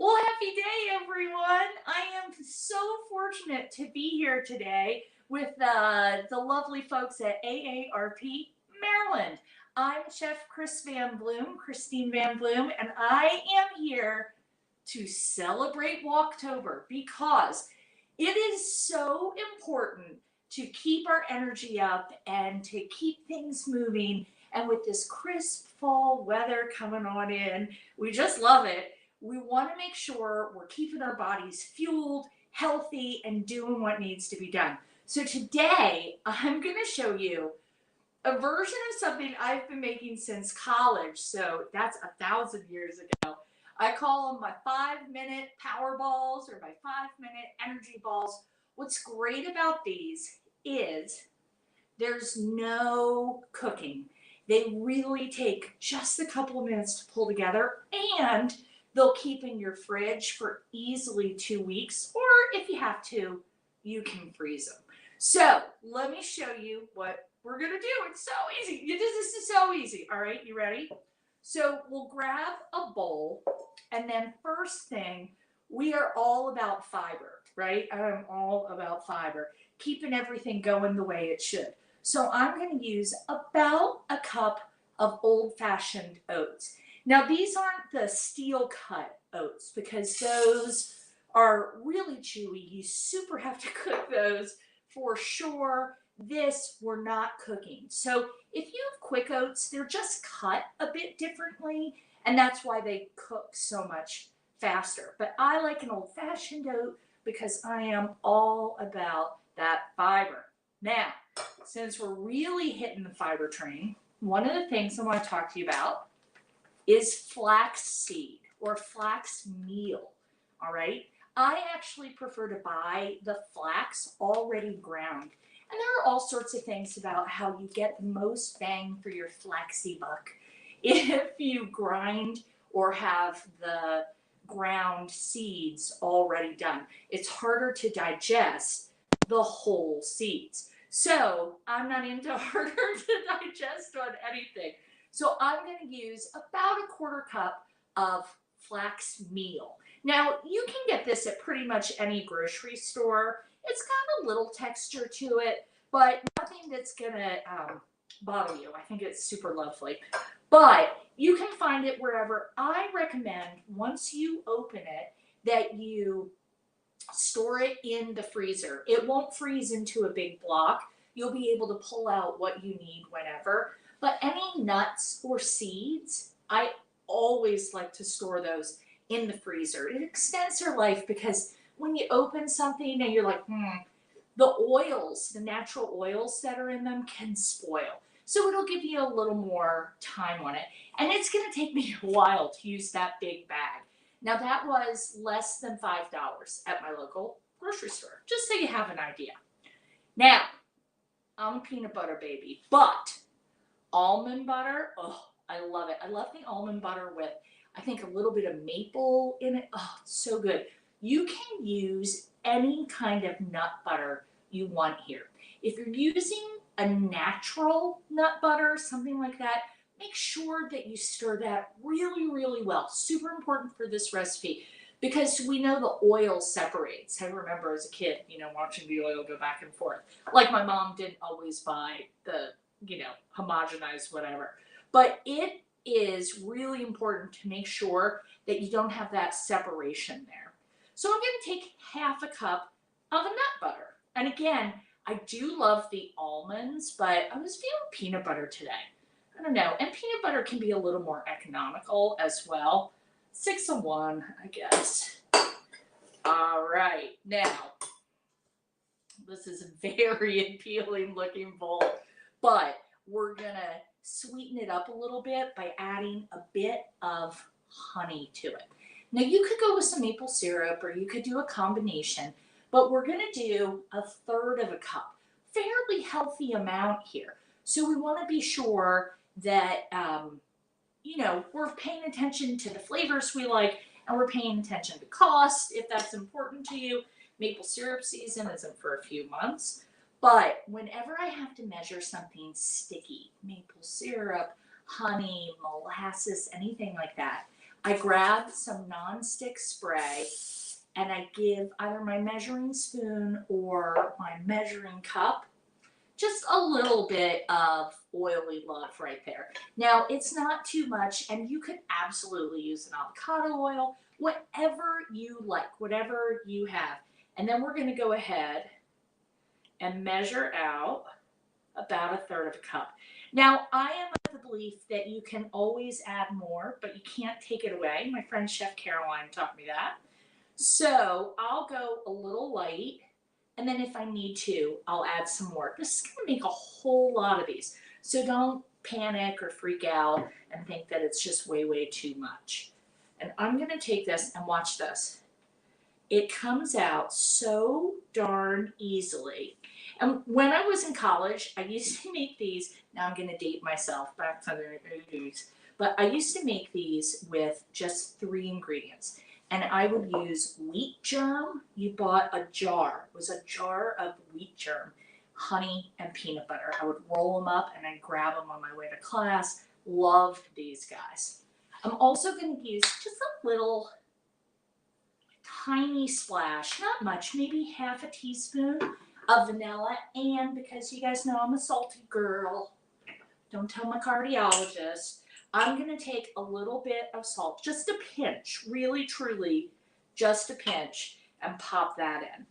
Well, happy day, everyone. I am so fortunate to be here today with the lovely folks at AARP Maryland. I'm Chef Christine Van Bloem, and I am here to celebrate Walktober because it is so important to keep our energy up and to keep things moving. And with this crisp fall weather coming on in, we just love it. We want to make sure we're keeping our bodies fueled, healthy, and doing what needs to be done. So today, I'm going to show you a version of something I've been making since college. So that's 1,000 years ago. I call them my 5-minute power balls or my 5-minute energy balls. What's great about these is there's no cooking. They really take just a couple of minutes to pull together, and they'll keep in your fridge for easily 2 weeks, or if you have to, you can freeze them. So let me show you what we're gonna do. It's so easy. This is so easy. All right, you ready? So we'll grab a bowl, and then first thing, we are all about fiber, right? I'm all about fiber, keeping everything going the way it should. So I'm going to use about a cup of old-fashioned oats. Now these aren't the steel cut oats because those are really chewy. You super have to cook those for sure. This we're not cooking. So if you have quick oats, they're just cut a bit differently, and that's why they cook so much faster. But I like an old-fashioned oat because I am all about that fiber. Now, since we're really hitting the fiber train, one of the things I want to talk to you about is flax seed or flax meal. All right. I actually prefer to buy the flax already ground. And there are all sorts of things about how you get the most bang for your flaxy buck if you grind or have the ground seeds already done. It's harder to digest the whole seeds. So I'm not into harder to digest on anything. So I'm going to use about a quarter cup of flax meal. Now you can get this at pretty much any grocery store. It's got a little texture to it, but nothing that's going to bother you. I think it's super lovely. But you can find it wherever. I recommend once you open it that you store it in the freezer. It won't freeze into a big block. You'll be able to pull out what you need whenever. But any nuts or seeds, I always like to store those in the freezer. It extends their life because when you open something and you're like, the oils, the natural oils that are in them can spoil. So it'll give you a little more time on it. And it's going to take me a while to use that big bag. Now that was less than $5 at my local grocery store, just so you have an idea. Now, I'm a peanut butter baby, but almond butter, oh, I love it. I love the almond butter with, I think, a little bit of maple in it. Oh, it's so good. You can use any kind of nut butter you want here. If you're using a natural nut butter, something like that, make sure that you stir that really, really well. Super important for this recipe because we know the oil separates. I remember as a kid, watching the oil go back and forth. Like my mom didn't always buy the, homogenized whatever. But it is really important to make sure that you don't have that separation there. So I'm going to take half a cup of a nut butter. And again, I do love the almonds, but I was feeling peanut butter today. I don't know. And peanut butter can be a little more economical as well. 6 of 1, I guess. All right. Now, this is a very appealing looking bowl, but we're going to sweeten it up a little bit by adding a bit of honey to it. Now, you could go with some maple syrup or you could do a combination, but we're going to do 1/3 of a cup. Fairly healthy amount here. So we want to be sure that, we're paying attention to the flavors we like, and we're paying attention to cost, if that's important to you. Maple syrup season isn't for a few months, but whenever I have to measure something sticky, maple syrup, honey, molasses, anything like that, I grab some nonstick spray and I give either my measuring spoon or my measuring cup just a little bit of oily love right there. Now, it's not too much, and you could absolutely use an avocado oil, whatever you like, whatever you have. And then we're gonna go ahead and measure out about 1/3 of a cup. Now, I am of the belief that you can always add more, but you can't take it away. My friend Chef Caroline taught me that. So I'll go a little light, and then if I need to, I'll add some more. This is gonna make a whole lot of these. So don't panic or freak out and think that it's just way, way too much. And I'm gonna take this and watch this. It comes out so darn easily. And when I was in college, I used to make these. Now I'm gonna date myself back to the 80s, but I used to make these with just 3 ingredients. And I would use wheat germ. You bought a jar. It was a jar of wheat germ, honey, and peanut butter. I would roll them up and I'd grab them on my way to class. Loved these guys. I'm also going to use just a little tiny splash, not much, maybe half a teaspoon of vanilla. And because you guys know I'm a salty girl, don't tell my cardiologist, I'm going to take a little bit of salt, just a pinch, really, truly, just a pinch, and pop that in.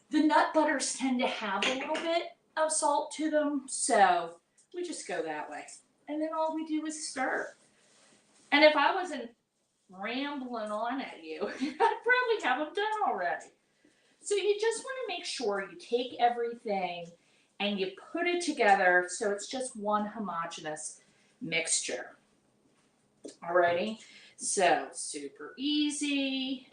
The nut butters tend to have a little bit of salt to them, so we just go that way. And then all we do is stir. And if I wasn't rambling on at you, I'd probably have them done already. So you just want to make sure you take everything and you put it together so it's just one homogeneous mixture. Alrighty, so super easy,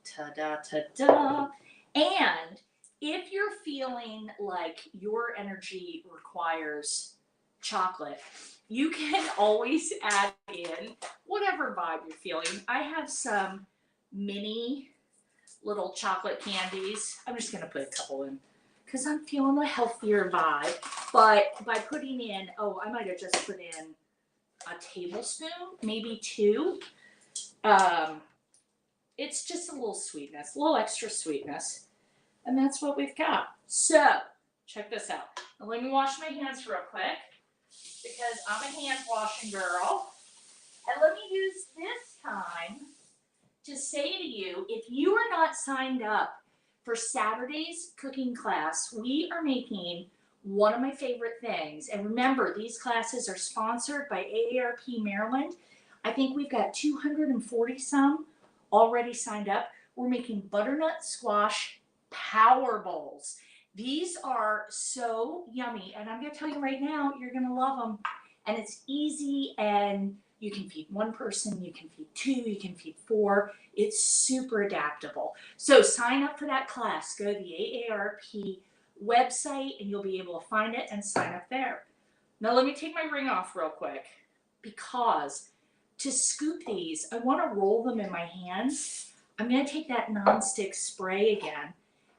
ta-da, ta-da. And if you're feeling like your energy requires chocolate, you can always add in whatever vibe you're feeling. I have some mini little chocolate candies. I'm just gonna put a couple in because I'm feeling a healthier vibe. But by putting in, I might have just put in a tablespoon, maybe 2. It's just a little sweetness, a little extra sweetness. And that's what we've got. So, check this out. Now let me wash my hands real quick because I'm a hand washing girl. And let me use this time to say to you, if you are not signed up for Saturday's cooking class, we are making one of my favorite things. And remember, these classes are sponsored by AARP Maryland. I think we've got 240 some already signed up. We're making butternut squash power bowls. These are so yummy. And I'm going to tell you right now, you're going to love them. And it's easy, and you can feed 1 person, you can feed 2, you can feed 4. It's super adaptable. So sign up for that class. Go to the AARP website and you'll be able to find it and sign up there. Now let me take my ring off real quick, because to scoop these, I want to roll them in my hands. I'm going to take that nonstick spray again,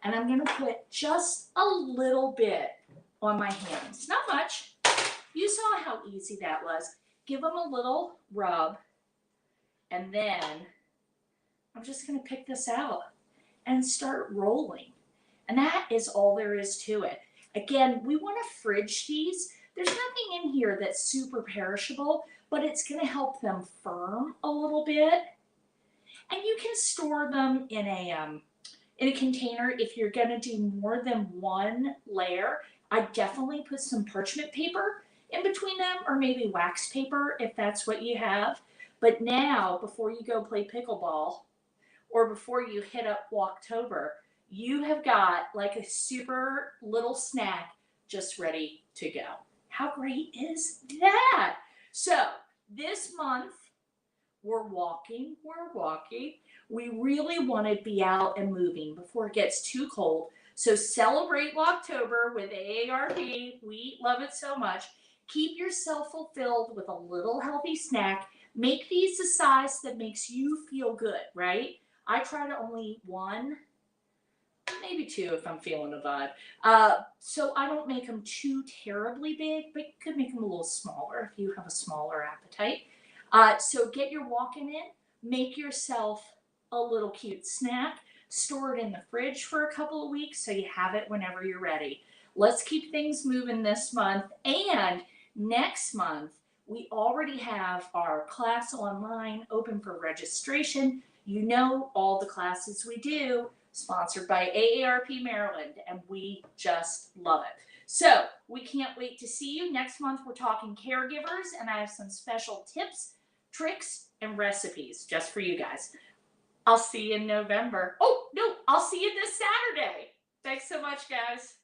and I'm going to put just a little bit on my hands. Not much. You saw how easy that was. Give them a little rub, and then I'm just going to pick this out and start rolling. And that is all there is to it. Again, we want to fridge these. There's nothing in here that's super perishable, but it's going to help them firm a little bit. And you can store them in a container if you're going to do more than 1 layer. I definitely put some parchment paper in between them, or maybe wax paper if that's what you have. But now, before you go play pickleball or before you hit up Walktober, you have got like a super little snack just ready to go. How great is that? So this month, we're walking. We really want to be out and moving before it gets too cold. So celebrate Walktober with AARP. We love it so much. Keep yourself fulfilled with a little healthy snack. Make these the size that makes you feel good, right? I try to only eat 1, maybe 2 if I'm feeling a vibe. So I don't make them too terribly big, but you could make them a little smaller if you have a smaller appetite. So get your walking in, make yourself a little cute snack, store it in the fridge for a couple of weeks so you have it whenever you're ready. Let's keep things moving this month. And next month, we already have our class online open for registration. You know, all the classes we do, sponsored by AARP Maryland, and we just love it. So we can't wait to see you. Next month, we're talking caregivers, and I have some special tips, tricks, and recipes just for you guys. I'll see you in November. Oh, no, I'll see you this Saturday. Thanks so much, guys.